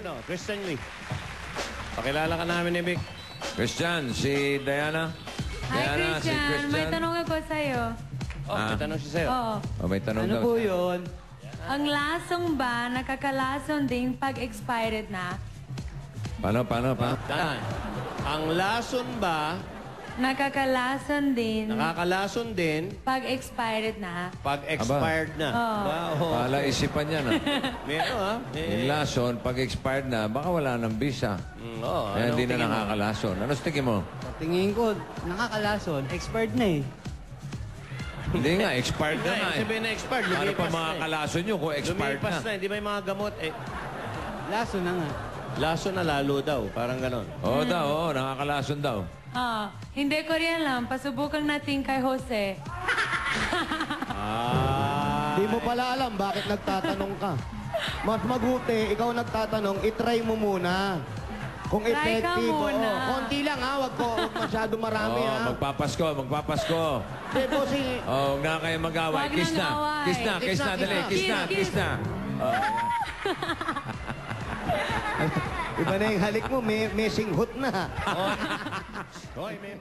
ito. Christian Lee. Pakilala ka namin ni Vic. Christian, si Diana. Hi, Diana, si Christian. May tanong ako sa'yo. Oh, may tanong siya sa'yo. Oo. Oh, may tanong Ano daw. po yun? Ang lasong ba nakakalason din pag expired na? Paano? Dan, ang lason ba Nakakalason din nakakalason din pag expired na? pag expired na? Oo. Wow. Pala isipan yan, ha? Meron, ha? Yung lason, pag expired na, baka wala ng visa. Oo. Kaya hindi na tingin mo? nakakalason. Ano sa tingin mo? Sa tingin ko, nakakalason. Expired na eh. Hindi nga, expired na Hindi, nga. sabihin na expired. Paano pa Lumipas na eh. makakalason nyo kung expired Lumipas na? na. Hindi ba yung mga gamot? Laso na nga. Laso na lalo daw. Parang ganon. Oo daw, oo, nakakalason daw. Hindi ko rin alam. Pasubukan natin kay Jose. Di mo pala alam bakit nagtatanong ka. Mas mabuti, ikaw nagtatanong, itry mo muna. Kung Try ka effective, muna. oo. Konti lang ha, wag masyado marami Oo, ha. magpapasko. Di po si... Oo, huwag na kayo mag-away. Huwag Kiss nang na. away. Kiss na, dali. Kiss, Kiss na. Oo. Iba na yung halik mo, may singhot na. Hoy, may